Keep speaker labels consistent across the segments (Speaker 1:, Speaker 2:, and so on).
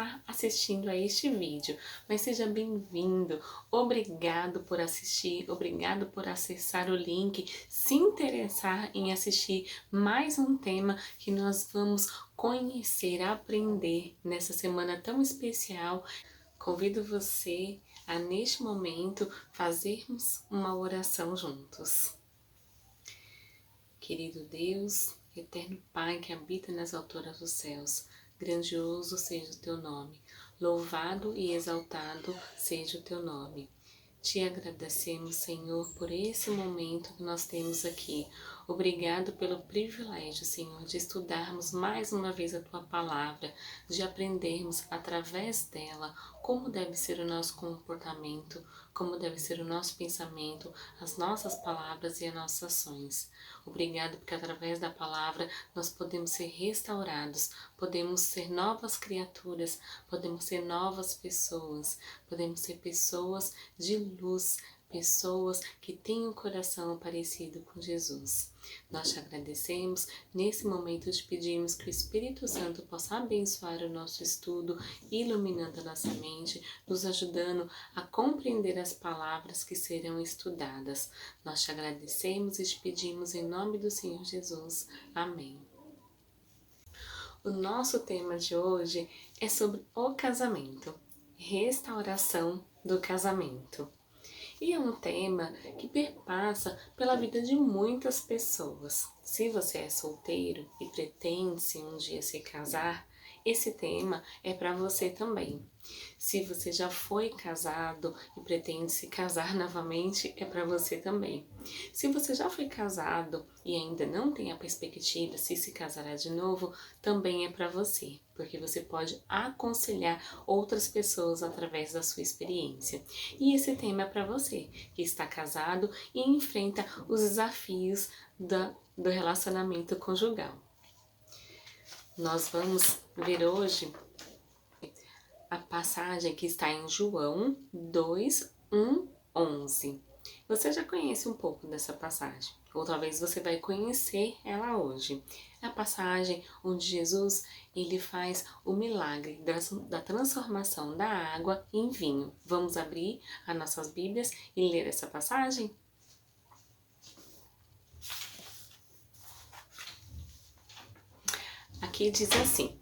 Speaker 1: está assistindo a este vídeo, mas seja bem-vindo. Obrigado por assistir, obrigado por acessar o link, se interessar em assistir mais um tema que nós vamos conhecer, aprender nessa semana tão especial. Convido você a, neste momento, fazermos uma oração juntos. Querido Deus, eterno Pai que habita nas alturas dos céus, grandioso seja o teu nome, louvado e exaltado seja o teu nome. Te agradecemos, Senhor, por esse momento que nós temos aqui. Obrigado pelo privilégio, Senhor, de estudarmos mais uma vez a Tua Palavra, de aprendermos através dela como deve ser o nosso comportamento, como deve ser o nosso pensamento, as nossas palavras e as nossas ações. Obrigado porque através da Palavra nós podemos ser restaurados, podemos ser novas criaturas, podemos ser novas pessoas, podemos ser pessoas de luz, pessoas que têm um coração parecido com Jesus. Nós te agradecemos, nesse momento te pedimos que o Espírito Santo possa abençoar o nosso estudo, iluminando a nossa mente, nos ajudando a compreender as palavras que serão estudadas. Nós te agradecemos e te pedimos em nome do Senhor Jesus. Amém. O nosso tema de hoje é sobre o casamento, restauração do casamento. E é um tema que perpassa pela vida de muitas pessoas. Se você é solteiro e pretende um dia se casar, esse tema é para você também. Se você já foi casado e pretende se casar novamente, é para você também. Se você já foi casado e ainda não tem a perspectiva se casará de novo, também é para você, porque você pode aconselhar outras pessoas através da sua experiência. E esse tema é para você que está casado e enfrenta os desafios do relacionamento conjugal. Nós vamos ver hoje a passagem que está em João 2, 1, 11. Você já conhece um pouco dessa passagem, ou talvez você vai conhecer ela hoje. É a passagem onde Jesus ele faz o milagre da transformação da água em vinho. Vamos abrir as nossas Bíblias e ler essa passagem? Aqui diz assim: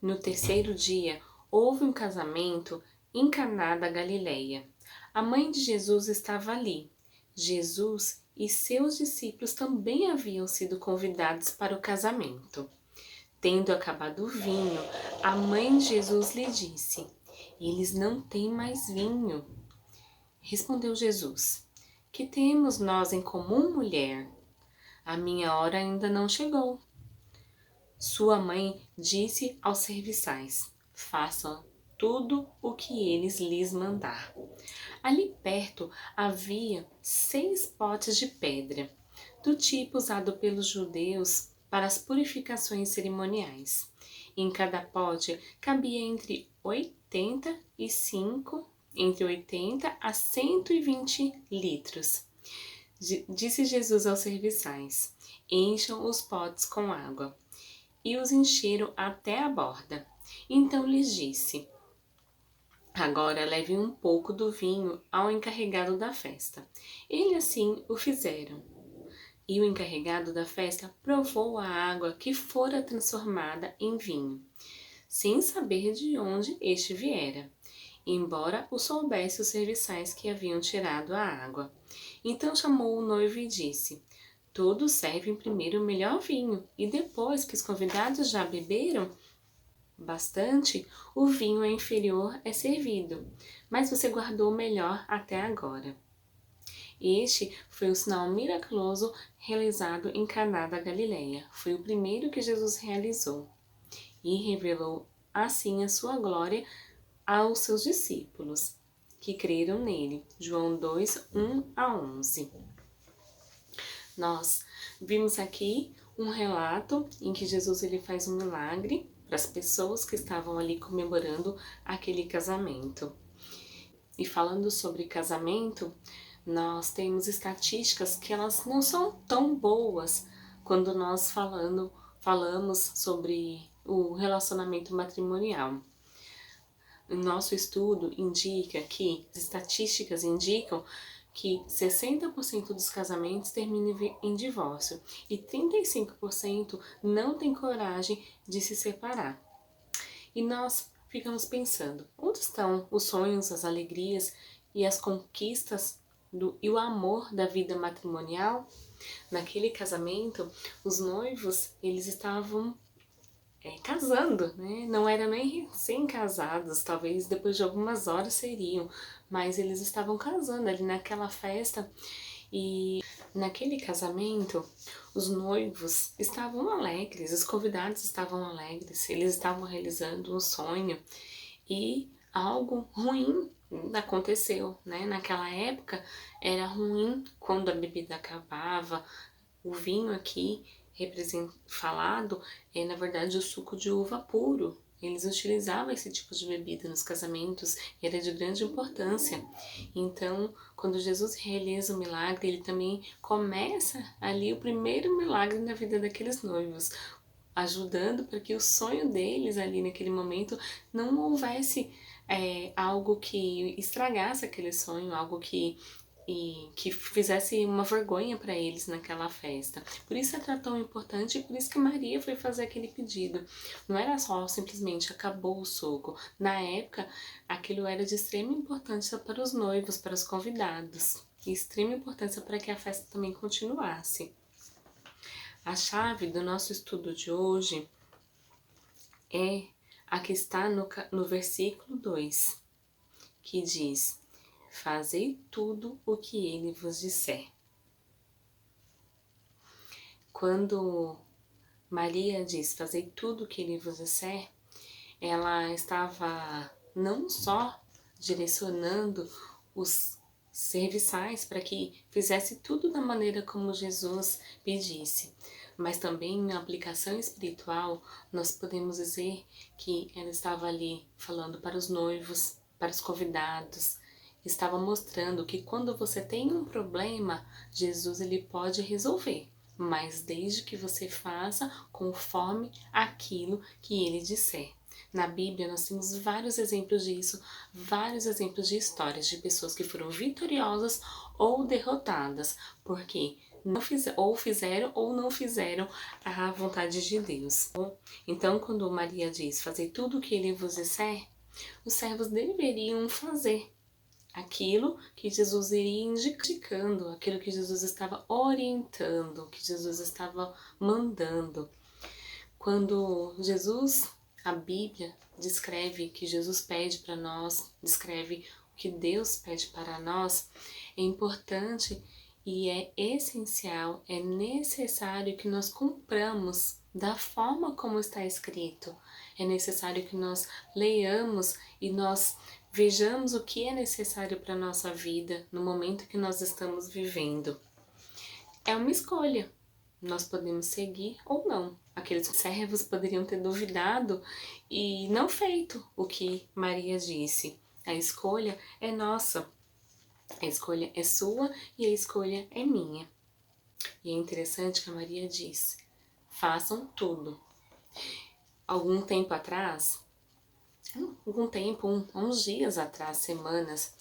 Speaker 1: no terceiro dia, houve um casamento em Caná da Galileia. A mãe de Jesus estava ali. Jesus e seus discípulos também haviam sido convidados para o casamento. Tendo acabado o vinho, a mãe de Jesus lhe disse: eles não têm mais vinho. Respondeu Jesus: que temos nós em comum, mulher? A minha hora ainda não chegou. Sua mãe disse aos serviçais: façam tudo o que eles lhes mandar. Ali perto havia 6 potes de pedra, do tipo usado pelos judeus para as purificações cerimoniais. Em cada pote cabia entre 80 a 120 litros. Disse Jesus aos serviçais: encham os potes com água. E os encheram até a borda. Então lhes disse: agora levem um pouco do vinho ao encarregado da festa. Eles assim o fizeram. E o encarregado da festa provou a água que fora transformada em vinho, sem saber de onde este viera, embora o soubesse os serviçais que haviam tirado a água. Então chamou o noivo e disse: todos servem primeiro o melhor vinho, e depois que os convidados já beberam bastante, o vinho inferior é servido, mas você guardou o melhor até agora. Este foi o sinal miraculoso realizado em Caná da Galileia. Foi o primeiro que Jesus realizou e revelou assim a sua glória aos seus discípulos, que creram nele. João 2, 1 a 11. Nós vimos aqui um relato em que Jesus ele faz um milagre para as pessoas que estavam ali comemorando aquele casamento. E falando sobre casamento, nós temos estatísticas que elas não são tão boas quando nós falamos sobre o relacionamento matrimonial. O nosso estudo indica que, estatísticas indicam que 60% dos casamentos terminam em divórcio e 35% não tem coragem de se separar. E nós ficamos pensando, onde estão os sonhos, as alegrias e as conquistas e o amor da vida matrimonial? Naquele casamento, os noivos, eles estavam casando, né? Não eram nem recém-casados, talvez depois de algumas horas seriam, mas eles estavam casando ali naquela festa. E naquele casamento, os noivos estavam alegres, os convidados estavam alegres, eles estavam realizando um sonho e algo ruim aconteceu, né? Naquela época era ruim quando a bebida acabava. O vinho aqui falado é na verdade o suco de uva puro. Eles utilizavam esse tipo de bebida nos casamentos e era de grande importância. Então, quando Jesus realiza o milagre, ele também começa ali o primeiro milagre na vida daqueles noivos, ajudando para que o sonho deles ali naquele momento não houvesse algo que estragasse aquele sonho, algo que fizesse uma vergonha para eles naquela festa. Por isso é tão importante e por isso que Maria foi fazer aquele pedido. Não era só simplesmente acabou o suco. Na época, aquilo era de extrema importância para os noivos, para os convidados. E extrema importância para que a festa também continuasse. A chave do nosso estudo de hoje é a que está no versículo 2, que diz: fazei tudo o que ele vos disser. Quando Maria diz fazei tudo o que ele vos disser, ela estava não só direcionando os serviçais para que fizesse tudo da maneira como Jesus pedisse, mas também na aplicação espiritual nós podemos dizer que ela estava ali falando para os noivos, para os convidados, estava mostrando que quando você tem um problema, Jesus ele pode resolver, mas desde que você faça conforme aquilo que ele disser. Na Bíblia nós temos vários exemplos disso, vários exemplos de histórias de pessoas que foram vitoriosas ou derrotadas, porque fizeram ou não fizeram a vontade de Deus. Então, quando Maria diz, fazer tudo o que ele vos disser, os servos deveriam fazer aquilo que Jesus iria indicando, aquilo que Jesus estava orientando, que Jesus estava mandando. Quando a Bíblia descreve que Jesus pede para nós, descreve o que Deus pede para nós, é importante e é essencial, é necessário que nós cumpramos da forma como está escrito. É necessário que nós leiamos e nós vejamos o que é necessário para a nossa vida no momento que nós estamos vivendo. É uma escolha. Nós podemos seguir ou não. Aqueles servos poderiam ter duvidado e não feito o que Maria disse. A escolha é nossa. A escolha é sua e a escolha é minha. E é interessante que a Maria diz: façam tudo. Algum tempo atrás, uns dias atrás, semanas,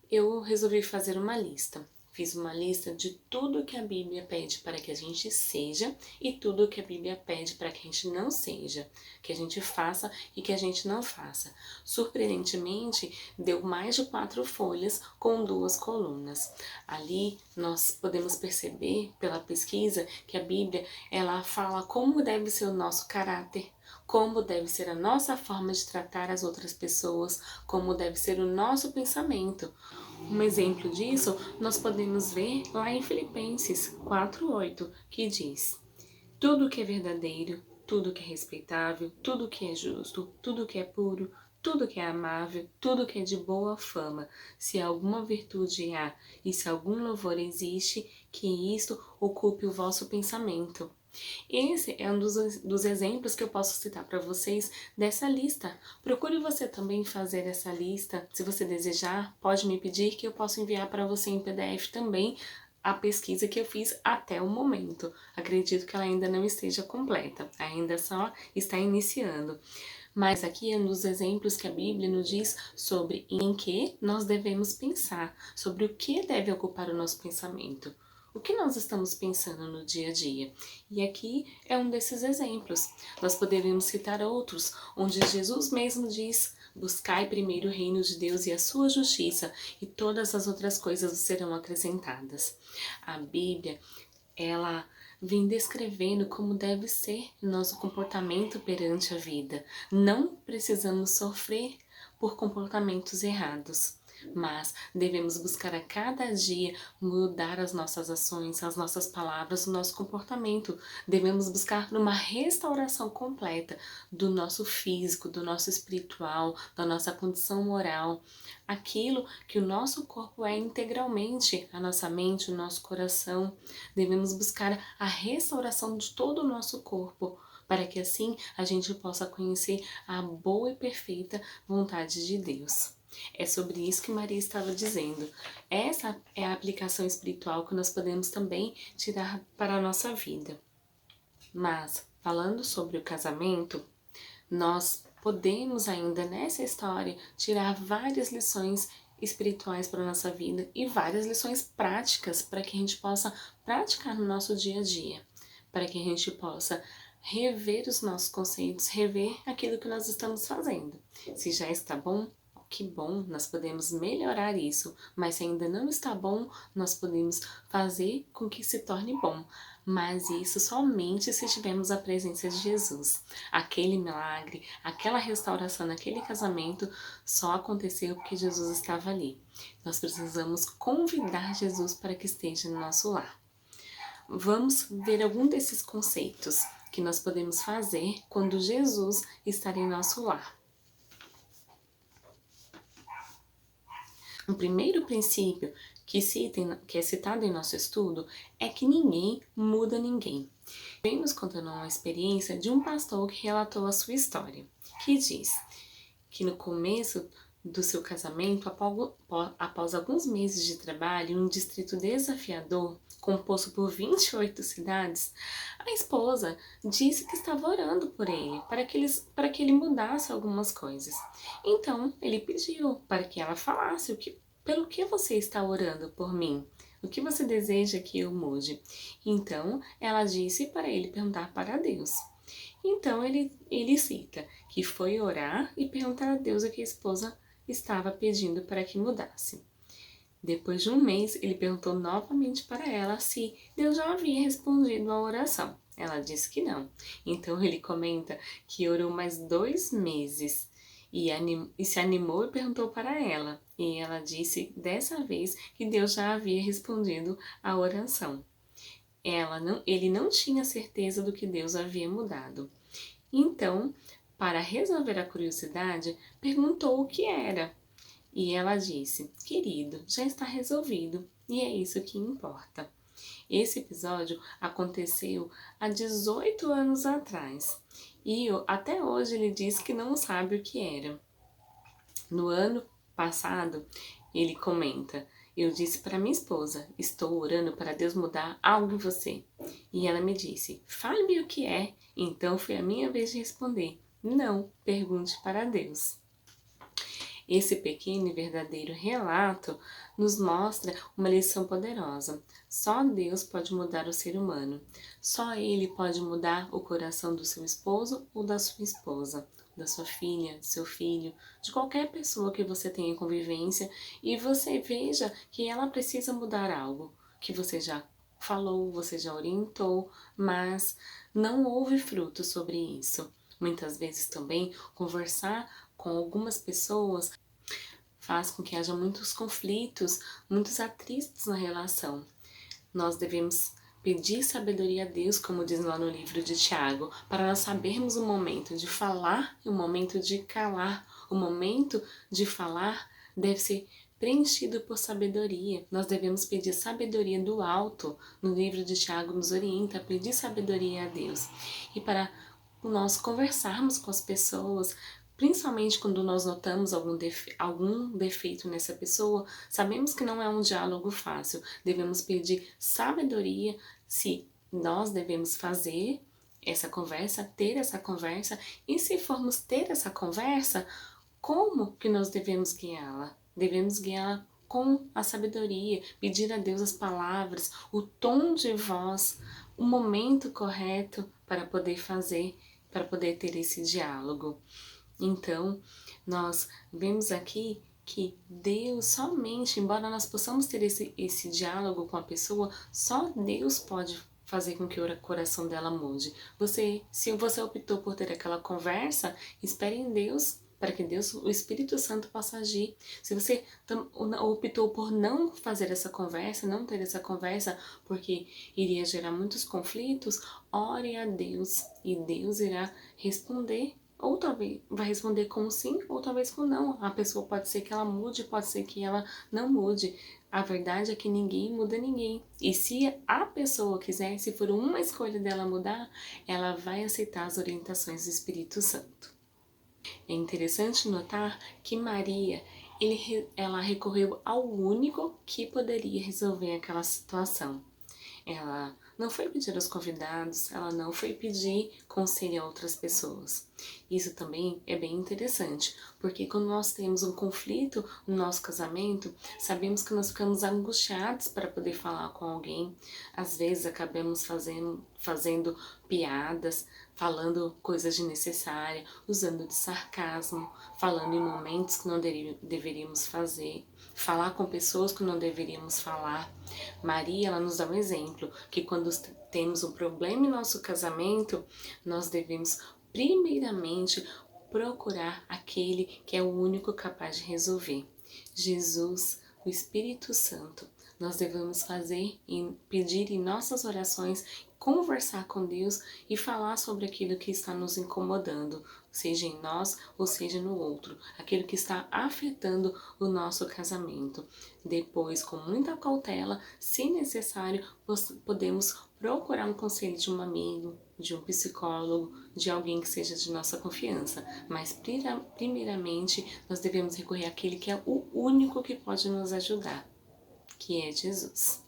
Speaker 1: eu resolvi fazer uma lista. Fiz uma lista de tudo que a Bíblia pede para que a gente seja e tudo que a Bíblia pede para que a gente não seja, que a gente faça e que a gente não faça. Surpreendentemente, deu mais de 4 folhas com 2 colunas. Ali nós podemos perceber pela pesquisa que a Bíblia ela fala como deve ser o nosso caráter, como deve ser a nossa forma de tratar as outras pessoas, como deve ser o nosso pensamento. Um exemplo disso nós podemos ver lá em Filipenses 4:8, que diz: tudo que é verdadeiro, tudo que é respeitável, tudo que é justo, tudo que é puro, tudo que é amável, tudo que é de boa fama, se alguma virtude há e se algum louvor existe, que isto ocupe o vosso pensamento. Esse é um dos exemplos que eu posso citar para vocês dessa lista. Procure você também fazer essa lista. Se você desejar, pode me pedir que eu possa enviar para você em PDF também a pesquisa que eu fiz até o momento. Acredito que ela ainda não esteja completa, ainda só está iniciando. Mas aqui é um dos exemplos que a Bíblia nos diz sobre em que nós devemos pensar, sobre o que deve ocupar o nosso pensamento. O que nós estamos pensando no dia a dia? E aqui é um desses exemplos. Nós poderíamos citar outros, onde Jesus mesmo diz: buscai primeiro o reino de Deus e a sua justiça, e todas as outras coisas serão acrescentadas. A Bíblia, ela vem descrevendo como deve ser nosso comportamento perante a vida. Não precisamos sofrer por comportamentos errados, mas devemos buscar a cada dia mudar as nossas ações, as nossas palavras, o nosso comportamento. Devemos buscar uma restauração completa do nosso físico, do nosso espiritual, da nossa condição moral, aquilo que o nosso corpo é integralmente, a nossa mente, o nosso coração. Devemos buscar a restauração de todo o nosso corpo, para que assim a gente possa conhecer a boa e perfeita vontade de Deus. É sobre isso que Maria estava dizendo. Essa é a aplicação espiritual que nós podemos também tirar para a nossa vida. Mas, falando sobre o casamento, nós podemos ainda nessa história tirar várias lições espirituais para a nossa vida e várias lições práticas para que a gente possa praticar no nosso dia a dia, para que a gente possa rever os nossos conceitos, rever aquilo que nós estamos fazendo. Se já está bom, que bom, nós podemos melhorar isso, mas se ainda não está bom, nós podemos fazer com que se torne bom. Mas isso somente se tivermos a presença de Jesus. Aquele milagre, aquela restauração naquele casamento só aconteceu porque Jesus estava ali. Nós precisamos convidar Jesus para que esteja no nosso lar. Vamos ver algum desses conceitos que nós podemos fazer quando Jesus está em nosso lar. O primeiro princípio que é citado em nosso estudo é que ninguém muda ninguém. Vemos contando uma experiência de um pastor que relatou a sua história, que diz que no começo do seu casamento, após alguns meses de trabalho em um distrito desafiador, composto por 28 cidades, a esposa disse que estava orando por ele, para que ele mudasse algumas coisas. Então, ele pediu para que ela falasse pelo que você está orando por mim. O que você deseja que eu mude? Então, ela disse para ele perguntar para Deus. Então, ele cita que foi orar e perguntar a Deus o que a esposa estava pedindo para que mudasse. Depois de um mês, ele perguntou novamente para ela se Deus já havia respondido a oração. Ela disse que não. Então ele comenta que orou mais 2 meses e se animou e perguntou para ela. E ela disse dessa vez que Deus já havia respondido a oração. Ele não tinha certeza do que Deus havia mudado. Então, para resolver a curiosidade, perguntou o que era. E ela disse: querido, já está resolvido e é isso que importa. Esse episódio aconteceu há 18 anos atrás e até hoje ele diz que não sabe o que era. No ano passado, ele comenta: eu disse para minha esposa, estou orando para Deus mudar algo em você. E ela me disse: fale-me o que é. Então foi a minha vez de responder: não, pergunte para Deus. Esse pequeno e verdadeiro relato nos mostra uma lição poderosa. Só Deus pode mudar o ser humano. Só Ele pode mudar o coração do seu esposo ou da sua esposa, da sua filha, do seu filho, de qualquer pessoa que você tenha convivência e você veja que ela precisa mudar algo, que você já falou, você já orientou, mas não houve fruto sobre isso. Muitas vezes também conversar com algumas pessoas faz com que haja muitos conflitos, muitos atritos na relação. Nós devemos pedir sabedoria a Deus, como diz lá no livro de Tiago, para nós sabermos o momento de falar e o momento de calar. O momento de falar deve ser preenchido por sabedoria. Nós devemos pedir sabedoria do alto. No livro de Tiago nos orienta a pedir sabedoria a Deus. E para nós conversarmos com as pessoas, Principalmente quando nós notamos algum defeito nessa pessoa, sabemos que não é um diálogo fácil. Devemos pedir sabedoria se nós devemos fazer essa conversa, ter essa conversa, e se formos ter essa conversa, como que nós devemos guiá-la? Devemos guiá-la com a sabedoria, pedir a Deus as palavras, o tom de voz, o momento correto para poder fazer, para poder ter esse diálogo. Então, nós vemos aqui que Deus somente, embora nós possamos ter esse diálogo com a pessoa, só Deus pode fazer com que o coração dela mude. Se você optou por ter aquela conversa, espere em Deus para que Deus, o Espírito Santo, possa agir. Se você optou por não fazer essa conversa, não ter essa conversa, porque iria gerar muitos conflitos, ore a Deus e Deus irá responder. Ou talvez vai responder com sim, ou talvez com não. A pessoa pode ser que ela mude, pode ser que ela não mude. A verdade é que ninguém muda ninguém. E se a pessoa quiser, se for uma escolha dela mudar, ela vai aceitar as orientações do Espírito Santo. É interessante notar que Maria, ela recorreu ao único que poderia resolver aquela situação. Ela não foi pedir aos convidados, ela não foi pedir conselho a outras pessoas. Isso também é bem interessante, porque quando nós temos um conflito no nosso casamento, sabemos que nós ficamos angustiados para poder falar com alguém. Às vezes acabamos fazendo piadas, falando coisas desnecessárias, usando de sarcasmo, falando em momentos que não deveríamos falar com pessoas que não deveríamos falar. Maria, ela nos dá um exemplo, que quando temos um problema em nosso casamento, nós devemos primeiramente procurar aquele que é o único capaz de resolver. Jesus, o Espírito Santo. Nós devemos fazer e pedir em nossas orações, conversar com Deus e falar sobre aquilo que está nos incomodando, seja em nós ou seja no outro, aquilo que está afetando o nosso casamento. Depois, com muita cautela, se necessário, podemos procurar um conselho de um amigo, de um psicólogo, de alguém que seja de nossa confiança. Mas, primeiramente, nós devemos recorrer àquele que é o único que pode nos ajudar, que é Jesus.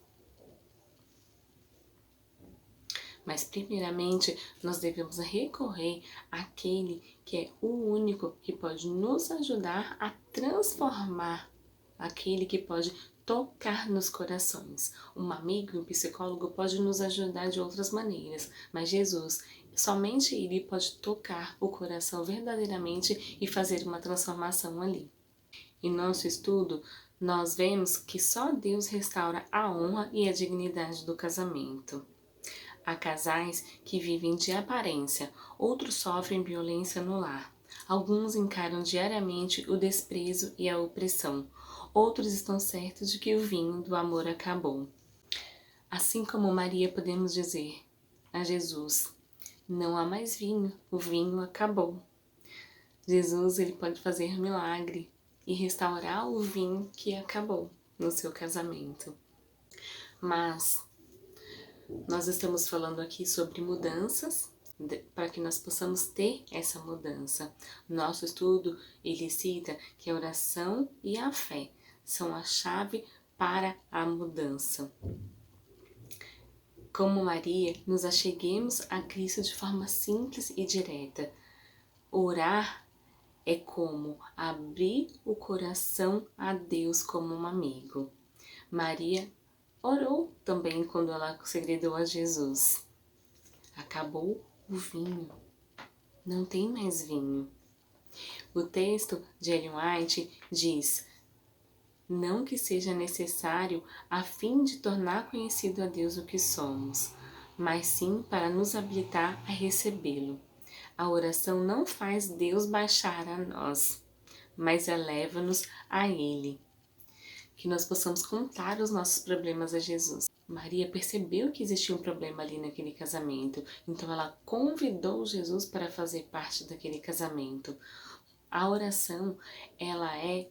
Speaker 1: Mas, primeiramente, nós devemos recorrer àquele que é o único que pode nos ajudar a transformar, aquele que pode tocar nos corações. Um amigo e um psicólogo pode nos ajudar de outras maneiras, mas Jesus, somente Ele pode tocar o coração verdadeiramente e fazer uma transformação ali. Em nosso estudo, nós vemos que só Deus restaura a honra e a dignidade do casamento. Há casais que vivem de aparência, outros sofrem violência no lar. Alguns encaram diariamente o desprezo e a opressão, outros estão certos de que o vinho do amor acabou. Assim como Maria, podemos dizer a Jesus: não há mais vinho, o vinho acabou. Jesus, ele pode fazer milagre e restaurar o vinho que acabou no seu casamento. Mas nós estamos falando aqui sobre mudanças para que nós possamos ter essa mudança. Nosso estudo, ele cita que a oração e a fé são a chave para a mudança. Como Maria, nos acheguemos a Cristo de forma simples e direta. Orar é como abrir o coração a Deus como um amigo. Maria orou também quando ela segredou a Jesus. Acabou o vinho. Não tem mais vinho. O texto de Ellen White diz: não que seja necessário a fim de tornar conhecido a Deus o que somos, mas sim para nos habilitar a recebê-lo. A oração não faz Deus baixar a nós, mas eleva-nos a Ele. Que nós possamos contar os nossos problemas a Jesus. Maria percebeu que existia um problema ali naquele casamento, então ela convidou Jesus para fazer parte daquele casamento. A oração, ela é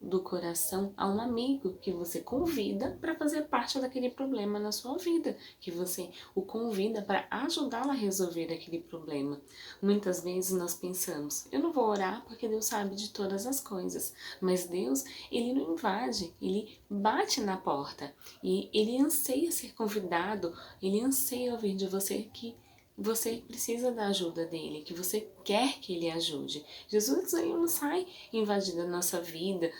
Speaker 1: do coração a um amigo que você convida para fazer parte daquele problema na sua vida, que você o convida para ajudá-lo a resolver aquele problema. Muitas vezes nós pensamos, eu não vou orar porque Deus sabe de todas as coisas, mas Deus, ele não invade, ele bate na porta e ele anseia ser convidado, ele anseia ouvir de você que você precisa da ajuda dele, que você quer que ele ajude. Jesus ele não sai invadindo a nossa vida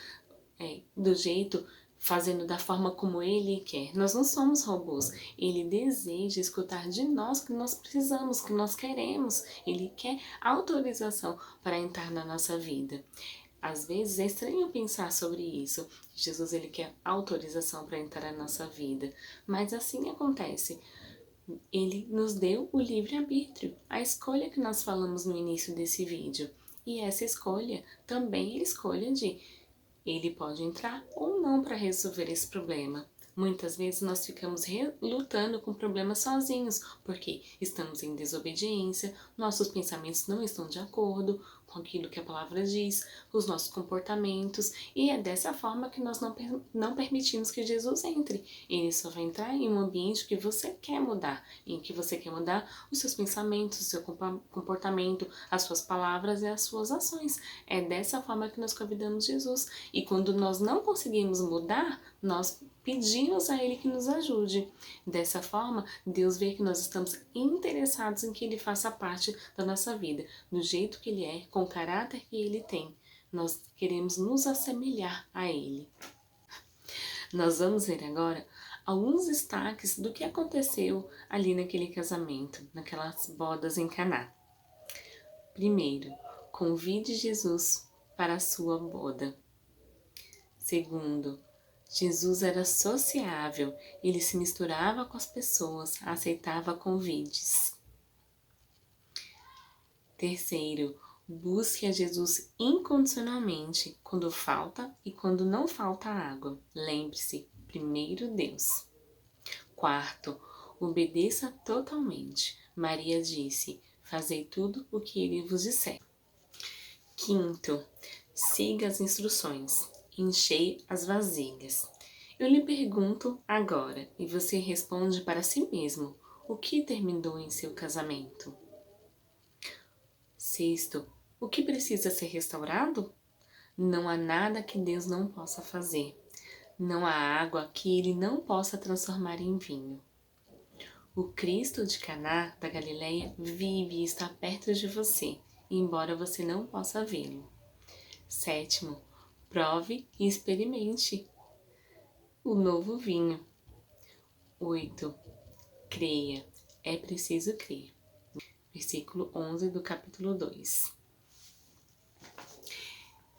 Speaker 1: do jeito, fazendo da forma como ele quer. Nós não somos robôs. Ele deseja escutar de nós que nós precisamos, que nós queremos. Ele quer autorização para entrar na nossa vida. Às vezes é estranho pensar sobre isso. Jesus ele quer autorização para entrar na nossa vida, mas assim acontece. Ele nos deu o livre-arbítrio, a escolha que nós falamos no início desse vídeo. E essa escolha também é a escolha de ele pode entrar ou não para resolver esse problema. Muitas vezes nós ficamos lutando com problemas sozinhos, porque estamos em desobediência, nossos pensamentos não estão de acordo com aquilo que a palavra diz, os nossos comportamentos, e é dessa forma que nós não permitimos que Jesus entre. Ele só vai entrar em um ambiente que você quer mudar, em que você quer mudar os seus pensamentos, o seu comportamento, as suas palavras e as suas ações. É dessa forma que nós convidamos Jesus. E quando nós não conseguimos mudar, nós pedimos a Ele que nos ajude. Dessa forma, Deus vê que nós estamos interessados em que Ele faça parte da nossa vida, do jeito que Ele é, com o caráter que Ele tem. Nós queremos nos assemelhar a Ele. Nós vamos ver agora alguns destaques do que aconteceu ali naquele casamento, naquelas bodas em Caná. Primeiro, convide Jesus para a sua boda. Segundo, Jesus era sociável, ele se misturava com as pessoas, aceitava convites. Terceiro, busque a Jesus incondicionalmente quando falta e quando não falta água. Lembre-se, primeiro Deus. Quarto, obedeça totalmente. Maria disse, fazei tudo o que ele vos disser. Quinto, siga as instruções. Enchei as vasilhas. Eu lhe pergunto agora, e você responde para si mesmo, o que terminou em seu casamento? Sexto, o que precisa ser restaurado? Não há nada que Deus não possa fazer. Não há água que Ele não possa transformar em vinho. O Cristo de Caná da Galileia vive e está perto de você, embora você não possa vê-lo. Sétimo, prove e experimente o novo vinho. 8. Creia. É preciso crer. Versículo 11 do capítulo 2.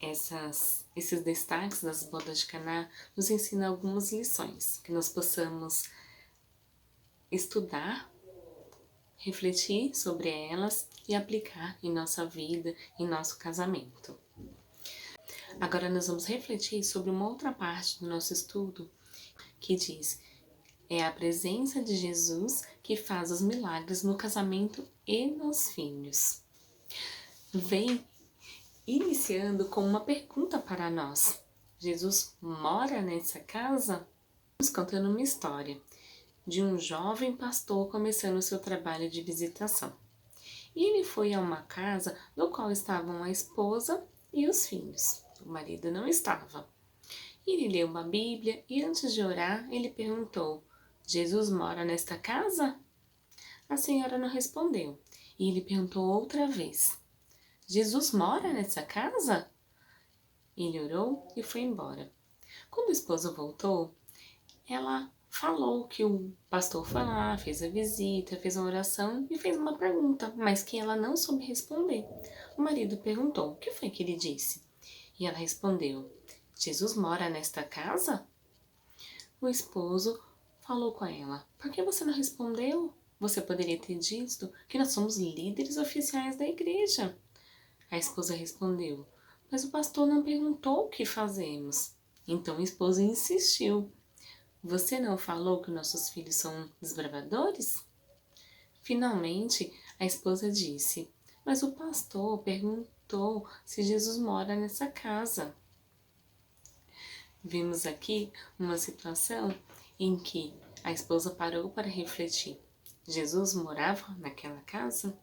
Speaker 1: Esses destaques das bodas de Caná nos ensinam algumas lições que nós possamos estudar, refletir sobre elas e aplicar em nossa vida, em nosso casamento. Agora nós vamos refletir sobre uma outra parte do nosso estudo que diz: é a presença de Jesus que faz os milagres no casamento e nos filhos. Vem iniciando com uma pergunta para nós. Jesus mora nessa casa? Estamos contando uma história de um jovem pastor começando o seu trabalho de visitação. E ele foi a uma casa no qual estavam a esposa e os filhos. O marido não estava. Ele leu uma Bíblia e antes de orar, ele perguntou: Jesus mora nesta casa? A senhora não respondeu. E ele perguntou outra vez: Jesus mora nessa casa? Ele orou e foi embora. Quando a esposa voltou, ela falou que o pastor foi lá, fez a visita, fez uma oração e fez uma pergunta, mas que ela não soube responder. O marido perguntou: o que foi que ele disse? E ela respondeu: Jesus mora nesta casa? O esposo falou com ela: por que você não respondeu? Você poderia ter dito que nós somos líderes oficiais da igreja. A esposa respondeu: mas o pastor não perguntou o que fazemos. Então o esposo insistiu: você não falou que nossos filhos são desbravadores? Finalmente, a esposa disse: mas o pastor perguntou se Jesus mora nessa casa. Vimos aqui uma situação em que a esposa parou para refletir. Jesus morava naquela casa?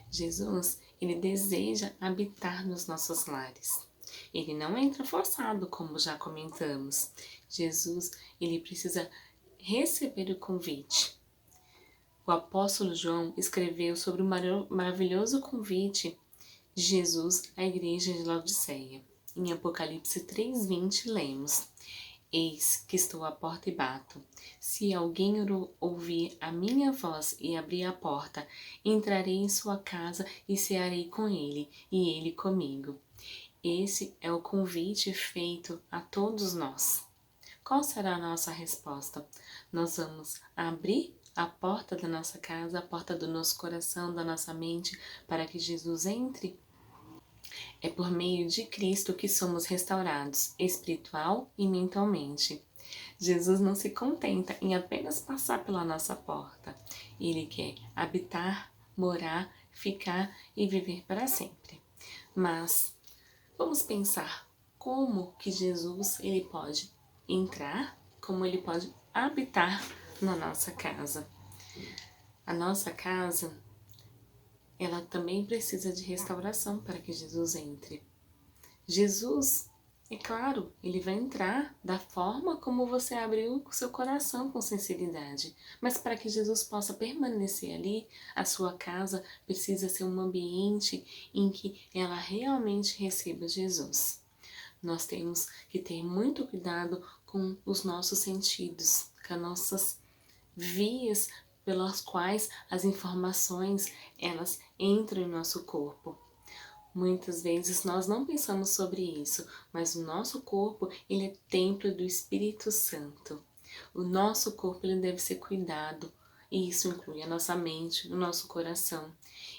Speaker 1: Jesus, ele deseja habitar nos nossos lares. Ele não entra forçado, como já comentamos. Jesus, ele precisa receber o convite. O apóstolo João escreveu sobre o maravilhoso convite de Jesus à igreja de Laodiceia. Em Apocalipse 3:20 lemos: Eis que estou à porta e bato. Se alguém ouvir a minha voz e abrir a porta, entrarei em sua casa e cearei com ele, e ele comigo. Esse é o convite feito a todos nós. Qual será a nossa resposta? Nós vamos abrir a porta da nossa casa, a porta do nosso coração, da nossa mente, para que Jesus entre? É por meio de Cristo que somos restaurados, espiritual e mentalmente. Jesus não se contenta em apenas passar pela nossa porta. Ele quer habitar, morar, ficar e viver para sempre. Mas vamos pensar como que Jesus ele pode entrar, como ele pode habitar na nossa casa. A nossa casa, ela também precisa de restauração para que Jesus entre. Jesus, é claro, ele vai entrar da forma como você abriu o seu coração com sinceridade. Mas para que Jesus possa permanecer ali, a sua casa precisa ser um ambiente em que ela realmente receba Jesus. Nós temos que ter muito cuidado com os nossos sentidos, com as nossas vias pelas quais as informações elas entram em nosso corpo. Muitas vezes nós não pensamos sobre isso, mas o nosso corpo ele é templo do Espírito Santo. O nosso corpo ele deve ser cuidado, e isso inclui a nossa mente, o nosso coração.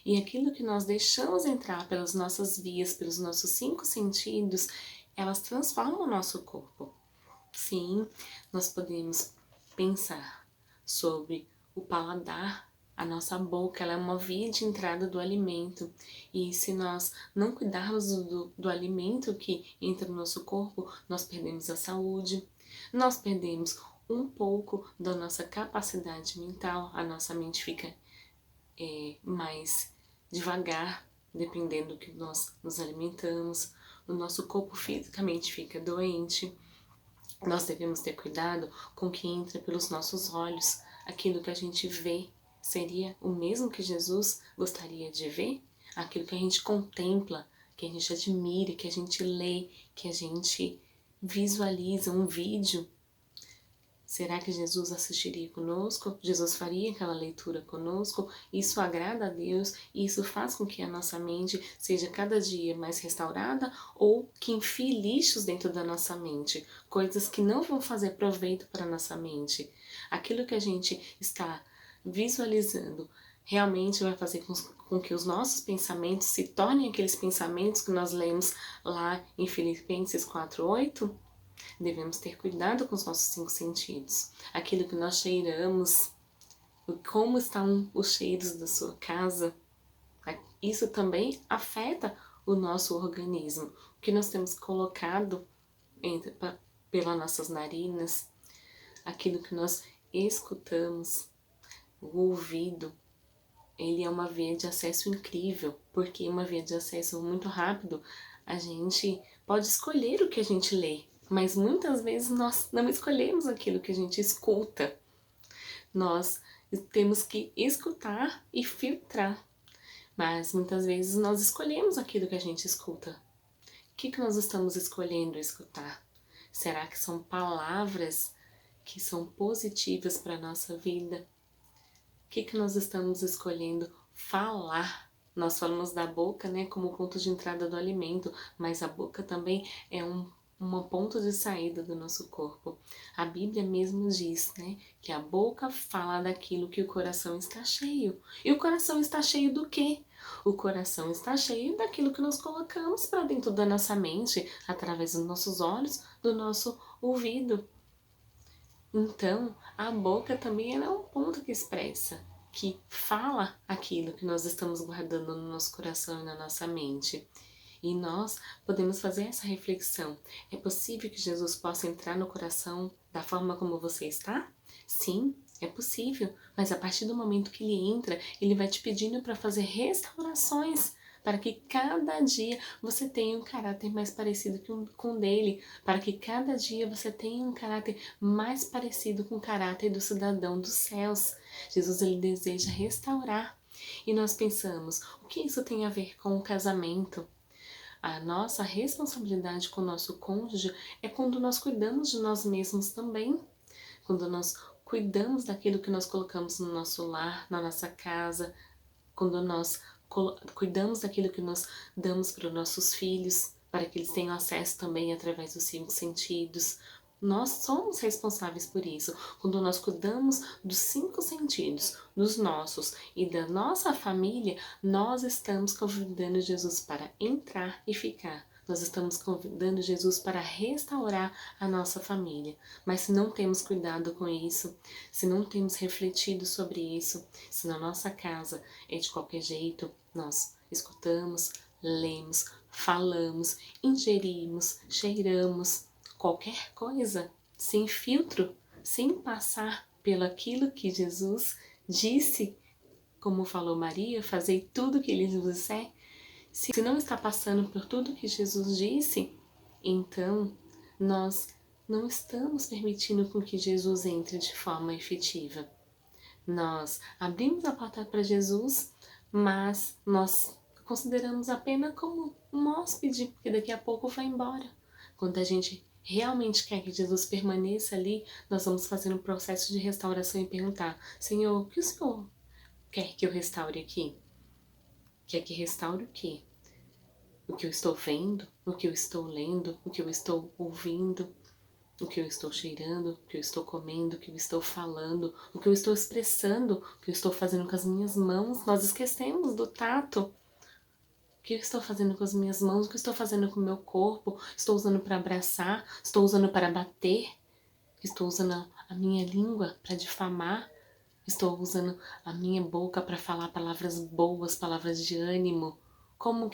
Speaker 1: E aquilo que nós deixamos entrar pelas nossas vias, pelos nossos 5 sentidos, elas transformam o nosso corpo. Sim, nós podemos pensar sobre o paladar. A nossa boca ela é uma via de entrada do alimento, e se nós não cuidarmos do alimento que entra no nosso corpo, nós perdemos a saúde, nós perdemos um pouco da nossa capacidade mental, a nossa mente fica mais devagar, dependendo do que nós nos alimentamos, o nosso corpo fisicamente fica doente. Nós devemos ter cuidado com o que entra pelos nossos olhos. Aquilo que a gente vê seria o mesmo que Jesus gostaria de ver? Aquilo que a gente contempla, que a gente admira, que a gente lê, que a gente visualiza um vídeo. Será que Jesus assistiria conosco? Jesus faria aquela leitura conosco? Isso agrada a Deus? E isso faz com que a nossa mente seja cada dia mais restaurada? Ou que enfie lixos dentro da nossa mente? Coisas que não vão fazer proveito para a nossa mente. Aquilo que a gente está visualizando realmente vai fazer com que os nossos pensamentos se tornem aqueles pensamentos que nós lemos lá em Filipenses 4:8? Devemos ter cuidado com os nossos 5 sentidos. Aquilo que nós cheiramos, como estão os cheiros da sua casa, isso também afeta o nosso organismo. O que nós temos colocado pelas nossas narinas, aquilo que nós escutamos, o ouvido, ele é uma via de acesso incrível, porque uma via de acesso muito rápido, a gente pode escolher o que a gente lê, mas muitas vezes nós não escolhemos aquilo que a gente escuta. Nós temos que escutar e filtrar, mas muitas vezes nós escolhemos aquilo que a gente escuta. O que nós estamos escolhendo escutar? Será que são palavras que são positivas para a nossa vida? O que nós estamos escolhendo falar? Nós falamos da boca, né, como ponto de entrada do alimento, mas a boca também é um ponto de saída do nosso corpo. A Bíblia mesmo diz, né, que a boca fala daquilo que o coração está cheio. E o coração está cheio do quê? O coração está cheio daquilo que nós colocamos para dentro da nossa mente, através dos nossos olhos, do nosso ouvido. Então, a boca também é um ponto que expressa, que fala aquilo que nós estamos guardando no nosso coração e na nossa mente. E nós podemos fazer essa reflexão. É possível que Jesus possa entrar no coração da forma como você está? Sim, é possível, mas a partir do momento que ele entra, ele vai te pedindo para fazer restaurações, para que cada dia você tenha um caráter mais parecido com o dele, para que cada dia você tenha um caráter mais parecido com o caráter do cidadão dos céus. Jesus, ele deseja restaurar. E nós pensamos, o que isso tem a ver com o casamento? A nossa responsabilidade com o nosso cônjuge é quando nós cuidamos de nós mesmos também. Quando nós cuidamos daquilo que nós colocamos no nosso lar, na nossa casa, quando nós cuidamos daquilo que nós damos para os nossos filhos, para que eles tenham acesso também através dos 5 sentidos. Nós somos responsáveis por isso. Quando nós cuidamos dos 5 sentidos, dos nossos e da nossa família, nós estamos convidando Jesus para entrar e ficar. Nós estamos convidando Jesus para restaurar a nossa família. Mas se não temos cuidado com isso, se não temos refletido sobre isso, se na nossa casa é de qualquer jeito, nós escutamos, lemos, falamos, ingerimos, cheiramos, qualquer coisa, sem filtro, sem passar pelo aquilo que Jesus disse, como falou Maria, fazei tudo o que ele vos disser. Se não está passando por tudo que Jesus disse, então nós não estamos permitindo com que Jesus entre de forma efetiva. Nós abrimos a porta para Jesus, mas nós consideramos apenas como um hóspede, porque daqui a pouco vai embora. Quando a gente realmente quer que Jesus permaneça ali, nós vamos fazer um processo de restauração e perguntar: Senhor, o que o Senhor quer que eu restaure aqui? Quer que restaure o quê? O que eu estou vendo, o que eu estou lendo, o que eu estou ouvindo, o que eu estou cheirando, o que eu estou comendo, o que eu estou falando, o que eu estou expressando, o que eu estou fazendo com as minhas mãos. Nós esquecemos do tato. O que eu estou fazendo com as minhas mãos, o que eu estou fazendo com o meu corpo, estou usando para abraçar, estou usando para bater, estou usando a minha língua para difamar, estou usando a minha boca para falar palavras boas, palavras de ânimo. Como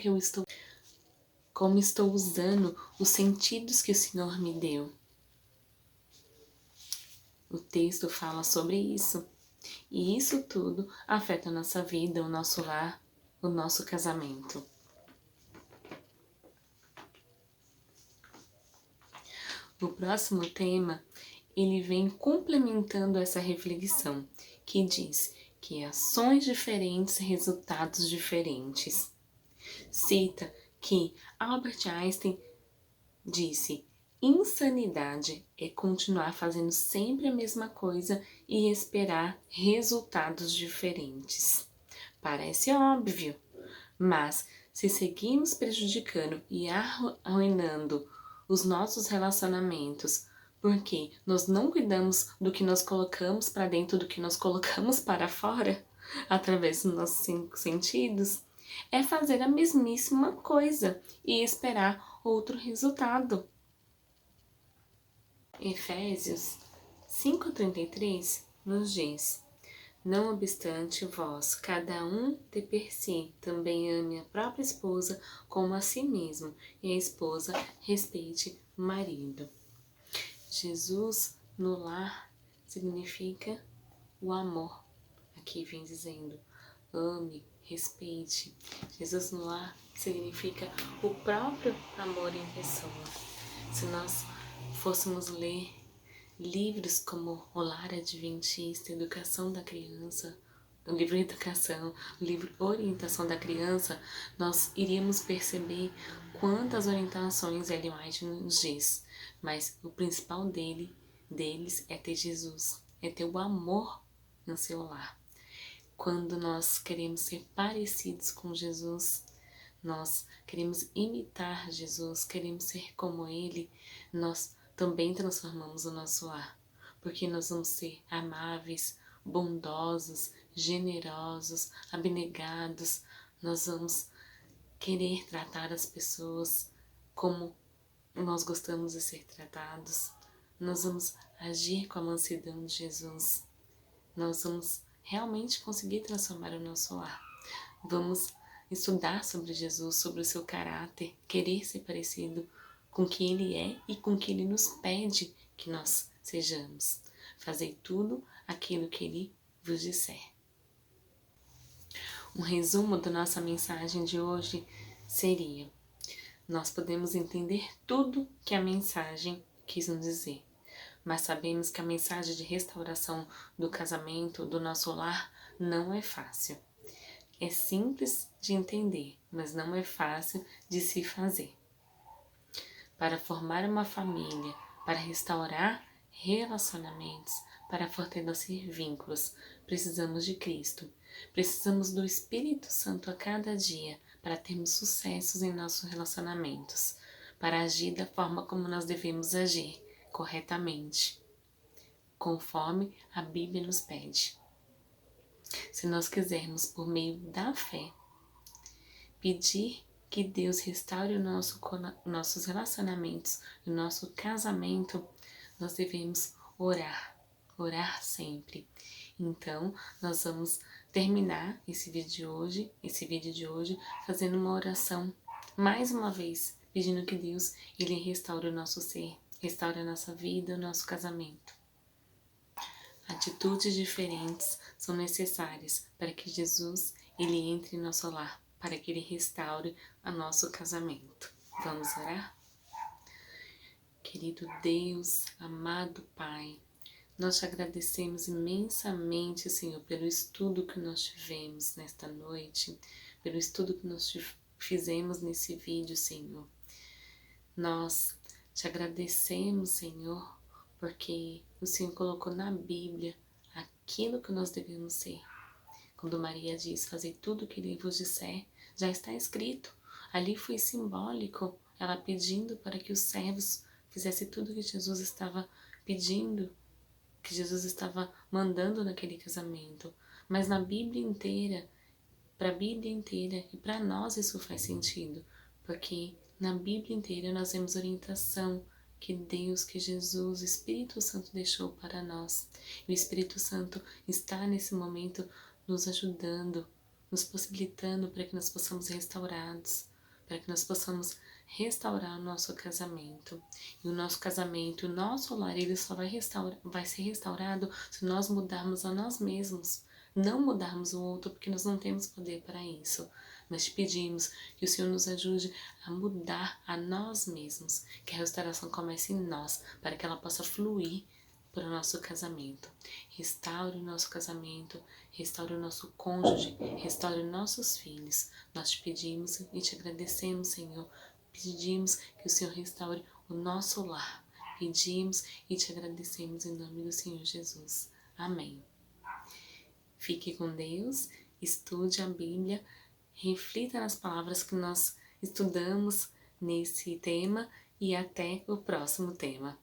Speaker 1: estou usando os sentidos que o Senhor me deu. O texto fala sobre isso. E isso tudo afeta a nossa vida, o nosso lar, o nosso casamento. O próximo tema, ele vem complementando essa reflexão, que diz que ações diferentes, resultados diferentes. Cita que Albert Einstein disse: insanidade é continuar fazendo sempre a mesma coisa e esperar resultados diferentes. Parece óbvio, mas se seguirmos prejudicando e arruinando os nossos relacionamentos, porque nós não cuidamos do que nós colocamos para dentro, do que nós colocamos para fora, através dos nossos 5 sentidos, é fazer a mesmíssima coisa e esperar outro resultado. Efésios 5,33 nos diz: não obstante vós, cada um de per si, também ame a própria esposa como a si mesmo, e a esposa respeite o marido. Jesus no lar significa o amor. Aqui vem dizendo, ame, respeite. Jesus no lar significa o próprio amor em pessoa. Se nós fôssemos ler livros como O Lar Adventista, Educação da Criança, o livro Educação, o livro Orientação da Criança, nós iríamos perceber quantas orientações Ellen White nos diz. Mas o principal deles é ter Jesus, é ter o amor no seu lar. Quando nós queremos ser parecidos com Jesus, nós queremos imitar Jesus, queremos ser como Ele, nós também transformamos o nosso lar, porque nós vamos ser amáveis, bondosos, generosos, abnegados, nós vamos querer tratar as pessoas como nós gostamos de ser tratados, nós vamos agir com a mansidão de Jesus, nós vamos realmente conseguir transformar o nosso lar, vamos estudar sobre Jesus, sobre o seu caráter, querer ser parecido com o que Ele é e com o que Ele nos pede que nós sejamos. Fazei tudo aquilo que Ele vos disser. Um resumo da nossa mensagem de hoje seria: nós podemos entender tudo que a mensagem quis nos dizer, mas sabemos que a mensagem de restauração do casamento, do nosso lar, não é fácil. É simples de entender, mas não é fácil de se fazer. Para formar uma família, para restaurar relacionamentos, para fortalecer vínculos, precisamos de Cristo. Precisamos do Espírito Santo a cada dia para termos sucessos em nossos relacionamentos, para agir da forma como nós devemos agir, corretamente, conforme a Bíblia nos pede. Se nós quisermos, por meio da fé, pedir que Deus restaure nossos relacionamentos, o nosso casamento, nós devemos orar sempre. Então, nós vamos terminar esse vídeo de hoje, fazendo uma oração, mais uma vez, pedindo que Deus, Ele restaure o nosso ser, restaure a nossa vida, o nosso casamento. Atitudes diferentes são necessárias para que Jesus, Ele entre em nosso lar, para que Ele restaure o nosso casamento. Vamos orar? Querido Deus, amado Pai, nós te agradecemos imensamente, Senhor, pelo estudo que nós tivemos nesta noite, pelo estudo que nós fizemos nesse vídeo, Senhor. Nós te agradecemos, Senhor, porque o Senhor colocou na Bíblia aquilo que nós devemos ser. Quando Maria diz, fazei tudo o que Ele vos disser, já está escrito. Ali foi simbólico, ela pedindo para que os servos fizessem tudo o que Jesus estava pedindo, que Jesus estava mandando naquele casamento. Mas na Bíblia inteira, para a Bíblia inteira e para nós isso faz sentido, porque na Bíblia inteira nós vemos orientação que Deus, que Jesus, o Espírito Santo deixou para nós. E o Espírito Santo está nesse momento nos ajudando, nos possibilitando para que nós possamos ser restaurados, para que nós possamos restaurar o nosso casamento. E o nosso casamento, o nosso lar, ele só vai ser restaurado se nós mudarmos a nós mesmos, não mudarmos o outro, porque nós não temos poder para isso. Mas te pedimos que o Senhor nos ajude a mudar a nós mesmos, que a restauração comece em nós, para que ela possa fluir para o nosso casamento. Restaure o nosso casamento, restaure o nosso cônjuge, restaure nossos filhos. Nós te pedimos e te agradecemos, Senhor. Pedimos que o Senhor restaure o nosso lar. Pedimos e te agradecemos em nome do Senhor Jesus. Amém. Fique com Deus, estude a Bíblia, reflita nas palavras que nós estudamos nesse tema e até o próximo tema.